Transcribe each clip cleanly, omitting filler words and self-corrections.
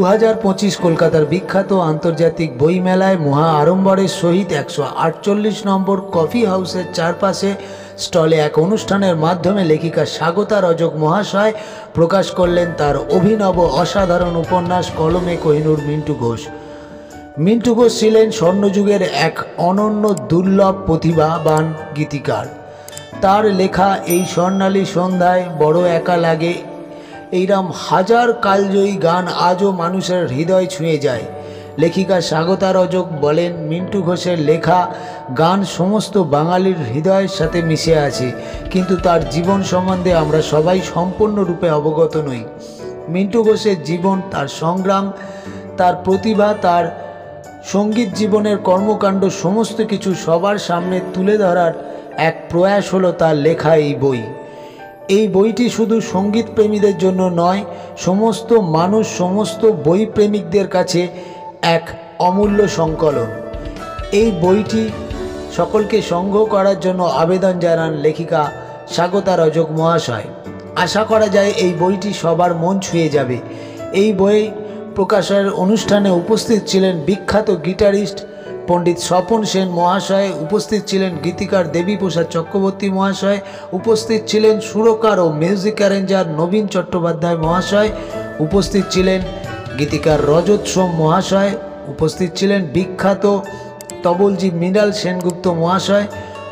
2025 কলকাতার বিখ্যাত আন্তর্জাতিক বইমেলায় মহা আড়ম্বরের সহিত 148 নম্বর কফি হাউসের চারপাশে স্টলে এক অনুষ্ঠানের মাধ্যমে লেখিকা স্বাগতা রজক মহাশয় প্রকাশ করলেন তার অভিনব অসাধারণ উপন্যাস কলমে কোহিনূর মিন্টু ঘোষ। মিন্টু ঘোষ ছিলেন স্বর্ণযুগের এক অনন্য দুর্লভ প্রতিভাবান গীতিকার। তার লেখা এই স্বর্ণালী সন্ধ্যায় বড় একা লাগে এইরকম হাজার কালজয়ী গান আজও মানুষের হৃদয় ছুঁয়ে যায়। লেখিকা স্বাগতা রজক বলেন, মিন্টু ঘোষের লেখা গান সমস্ত বাঙালির হৃদয়ের সাথে মিশে আছে, কিন্তু তার জীবন সম্বন্ধে আমরা সবাই সম্পূর্ণরূপে অবগত নই। মিন্টু ঘোষের জীবন, তার সংগ্রাম, তার প্রতিভা, তার সঙ্গীত জীবনের কর্মকাণ্ড সমস্ত কিছু সবার সামনে তুলে ধরার এক প্রয়াস হলো তার লেখা এই বই। এই বইটি শুধু সঙ্গীত প্রেমীদের জন্য নয়, সমস্ত মানুষ, সমস্ত বই প্রেমিকদের কাছে এক অমূল্য সংকলন। এই বইটি সকলকে সংগ্রহ করার জন্য আবেদন জানান লেখিকা স্বাগতা রজক মহাশয়। আশা করা যায় এই বইটি সবার মন ছুঁয়ে যাবে। এই বই প্রকাশের অনুষ্ঠানে উপস্থিত ছিলেন বিখ্যাত গিটারিস্ট পণ্ডিত স্বপন সেন মহাশয়, উপস্থিত ছিলেন গীতিকার দেবীপ্রসাদ চক্রবর্তী মহাশয়, উপস্থিত ছিলেন সুরকার ও মিউজিক অ্যারেঞ্জার নবীন চট্টোপাধ্যায় মহাশয়, উপস্থিত ছিলেন গীতিকার রজত সোম মহাশয়, উপস্থিত ছিলেন বিখ্যাত তবলজি মৃণাল সেনগুপ্ত মহাশয়,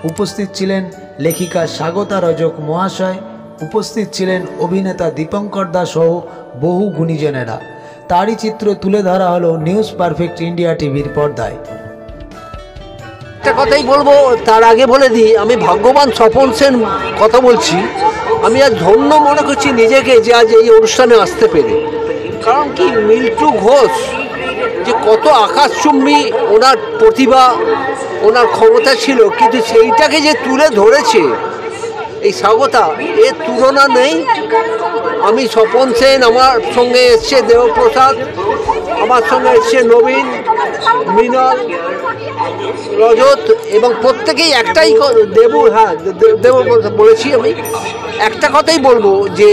উপস্থিত ছিলেন লেখিকা স্বাগতা রজক মহাশয়, উপস্থিত ছিলেন অভিনেতা দীপঙ্কর দাস সহ বহু গুণীজনেরা। তারই চিত্র তুলে ধরা হলো নিউজ পারফেক্ট ইন্ডিয়া টিভির পর্দায়। একটা কথাই বলবো, তার আগে বলে দিই, আমি ভাগ্যবান স্বপন সেন কথা বলছি। আমি আজ ধন্য মনে করছি নিজেকে যে আজ এই অনুষ্ঠানে আসতে পেরে। কারণ কি, মিন্টু ঘোষ যে কত আকাশচুম্বী ওনার প্রতিভা, ওনার ক্ষমতা ছিল, কিন্তু সেইটাকে যে তুলে ধরেছে এই স্বাগতা, এর তুলনা নেই। আমি স্বপন সেন, আমার সঙ্গে এসছে দেবপ্রসাদ, আমার সঙ্গে এসছে নবীন, মৃণাল, রজত, এবং প্রত্যেকেই একটাই দেবপ্রসাদ বলেছি। আমি একটা কথাই বলবো যে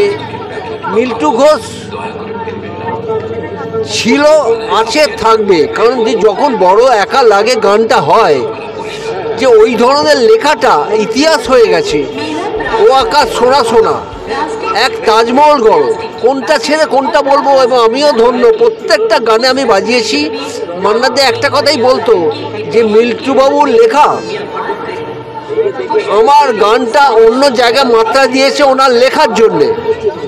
মিন্টু ঘোষ ছিল, আছে, থাকবে। কারণ যে যখন বড় একা লাগে গানটা হয়, যে ওই ধরনের লেখাটা ইতিহাস হয়ে গেছে। ও আকাশ সোনা সোনা, এক তাজমহল গড়, কোনটা ছেড়ে কোনটা বলবো। এবং আমিও ধন্য, প্রত্যেকটা গানে আমি বাজিয়েছি। মান্নাদে একটা কথাই বলতো যে মিন্টুবাবুর লেখা আমার গানটা অন্য জায়গায় মাত্রা দিয়েছে ওনার লেখার জন্যে।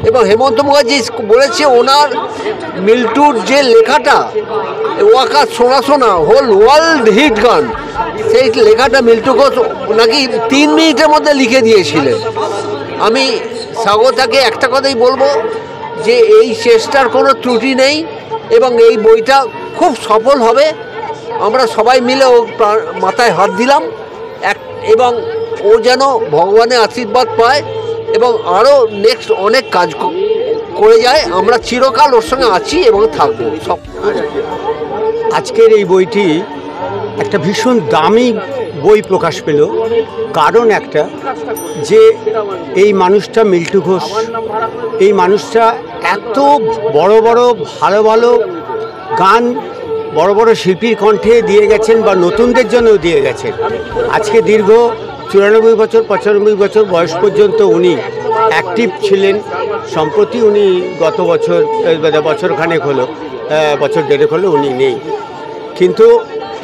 এবং হেমন্ত মুখার্জি বলেছে ওনার মিল্টুর যে লেখাটা ও আকাশ সোনা সোনা হোল ওয়ার্ল্ড হিট গান, সেই লেখাটা মিন্টু ঘোষ নাকি 3 মিনিটের মধ্যে লিখে দিয়েছিলেন। আমি স্বাগতাকে একটা কথাই বলবো যে এই চেষ্টার কোনো ত্রুটি নেই এবং এই বইটা খুব সফল হবে। আমরা সবাই মিলে ও মাথায় হাত দিলাম এবং ও যেন ভগবানের আশীর্বাদ পায় এবং আরও নেক্সট অনেক কাজ করে যায়। আমরা চিরকাল ওর সঙ্গে আছি এবং থাকবো। আজকের এই বইটি একটা ভীষণ দামি বই প্রকাশ পেল। কারণ একটা, যে এই মানুষটা মিন্টু ঘোষ, এই মানুষটা এত বড় বড় ভালো ভালো গান বড় বড় শিল্পীর কণ্ঠে দিয়ে গেছেন বা নতুনদের জন্যও দিয়ে গেছেন। আজকে দীর্ঘ 94 বছর 95 বছর বয়স পর্যন্ত উনি অ্যাক্টিভ ছিলেন। সম্প্রতি উনি গত বছরখানেক হলো, বছর দেড়েক হলো উনি নেই। কিন্তু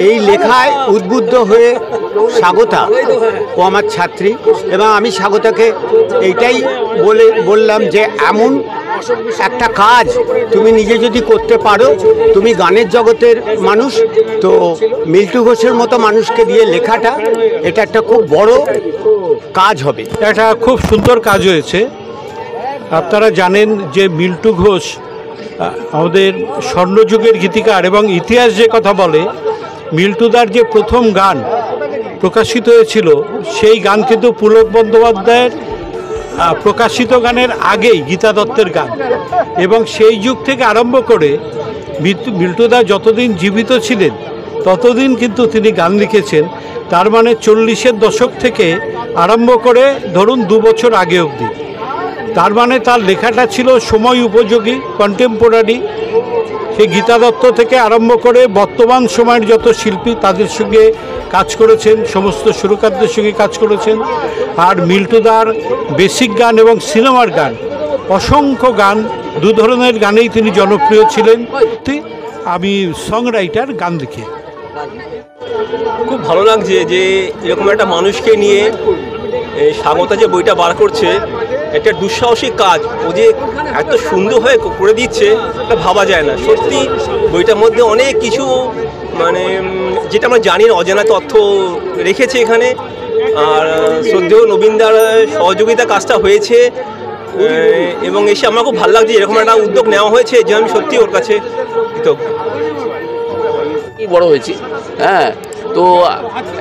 এই লেখায় উদ্বুদ্ধ হয়ে স্বাগতা, ও আমার ছাত্রী, এবং আমি স্বাগতাকে এইটাই বললাম যে এমন একটা কাজ তুমি নিজে যদি করতে পারো, তুমি গানের জগতের মানুষ, তো মিন্টু ঘোষের মতো মানুষকে দিয়ে লেখাটা, এটা একটা খুব বড় কাজ হবে। একটা খুব সুন্দর কাজ হয়েছে। আপনারা জানেন যে মিন্টু ঘোষ আমাদের স্বর্ণযুগের গীতিকার এবং ইতিহাস যে কথা বলে, মিল্টুদার যে প্রথম গান প্রকাশিত হয়েছিল সেই গান কিন্তু পুলক বন্দ্যোপাধ্যায়ের প্রকাশিত গানের আগেই গীতা দত্তের গান, এবং সেই যুগ থেকে আরম্ভ করে মিল্টুদা যতদিন জীবিত ছিলেন ততদিন কিন্তু তিনি গান লিখেছেন। তার মানে 40-এর দশক থেকে আরম্ভ করে ধরুন 2 বছর আগে অবধি। তার মানে তার লেখাটা ছিল সময় উপযোগী, কন্টেম্পোরারি। সেই গীতা দত্ত থেকে আরম্ভ করে বর্তমান সময়ের যত শিল্পী তাদের সঙ্গে কাজ করেছেন, সমস্ত সুরকারদের সঙ্গে কাজ করেছেন। আর মিল্টুদার বেসিক গান এবং সিনেমার গান, অসংখ্য গান, দু ধরনের গানেই তিনি জনপ্রিয় ছিলেন। আমি সং রাইটার, গান লিখি। খুব ভালো লাগছে যে এরকম একটা মানুষকে নিয়ে স্বাগতা যে বইটা বার করছে, একটা দুঃসাহসিক কাজ। ও যে এত সুন্দর হয়ে করে দিচ্ছে এটা ভাবা যায় না। সত্যি বইটার মধ্যে অনেক কিছু মানে যেটা আমরা জানি না, অজানা তথ্য রেখেছে এখানে। আর শ্রদ্ধেয় নবীনদার সহযোগিতা কাজটা হয়েছে এবং এসে আমার খুব ভালো লাগছে এরকম একটা উদ্যোগ নেওয়া হয়েছে, যে আমি সত্যি ওর কাছে কৃতজ্ঞ। বড় হয়েছি, হ্যাঁ, তো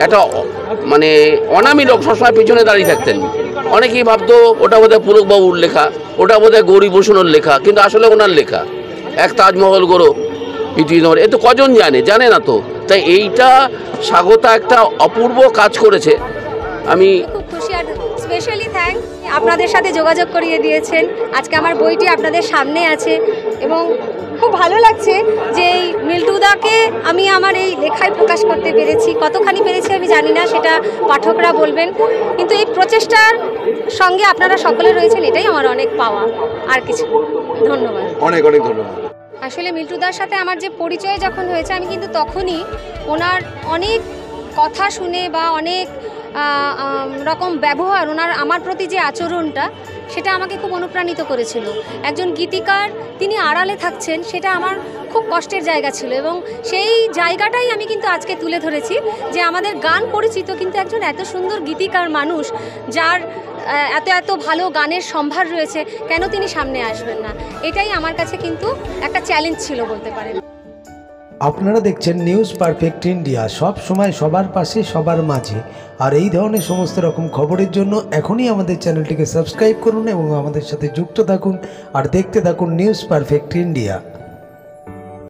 একটা মানে অনামী লোক সবসময় পিছনে দাঁড়িয়ে থাকতেন। অনেকেই ভাবতো ওটা বোধহয় পুলকবাবুর লেখা, ওটা বোধহয় গৌরী বসুনের লেখা, কিন্তু আসলে ওনার লেখা। এক তাজমহল গড়ো পৃথিবীর, এ তো কজন জানে না তো। তাই এইটা স্বাগতা একটা অপূর্ব কাজ করেছে। আমি খুব খুশি, আর স্পেশালি থ্যাঙ্ক আপনাদের সাথে যোগাযোগ করিয়ে দিয়েছেন। আজকে আমার বইটি আপনাদের সামনে আছে এবং খুব ভালো লাগছে যে এই মিল্টুদাকে আমি আমার এই লেখায় প্রকাশ করতে পেরেছি। কতখানি পেরেছি আমি জানি না, সেটা পাঠকরা বলবেন, কিন্তু এই প্রচেষ্টার সঙ্গে আপনারা সকলে রয়েছেন, এটাই আমার অনেক পাওয়া, আর কিছু। ধন্যবাদ, অনেক অনেক ধন্যবাদ। আসলে মিল্টুদার সাথে আমার যে পরিচয় যখন হয়েছে, আমি কিন্তু তখনই ওনার অনেক কথা শুনে বা অনেক রকম ব্যবহার, ওনার আমার প্রতি যে আচরণটা, সেটা আমাকে খুব অনুপ্রাণিত করেছিল। একজন গীতিকার তিনি আড়ালে থাকছেন, সেটা আমার খুব কষ্টের জায়গা ছিল এবং সেই জায়গাটাই আমি কিন্তু আজকে তুলে ধরেছি যে আমাদের গান পরিচিত, কিন্তু একজন এত সুন্দর গীতিকার মানুষ, যার এত ভালো গানের সম্ভার রয়েছে, কেন তিনি সামনে আসবেন না? এটাই আমার কাছে কিন্তু একটা চ্যালেঞ্জ ছিল বলতে পারেন। আপনারা দেখছেন নিউজ পারফেক্ট ইন্ডিয়া, সব সময় সবার পাশে, সবার মাঝে। আর এই ধরনের সমস্ত রকম খবরের জন্য এখনই আমাদের চ্যানেলটিকে সাবস্ক্রাইব করুন এবং আমাদের সাথে যুক্ত থাকুন আর দেখতে থাকুন নিউজ পারফেক্ট ইন্ডিয়া।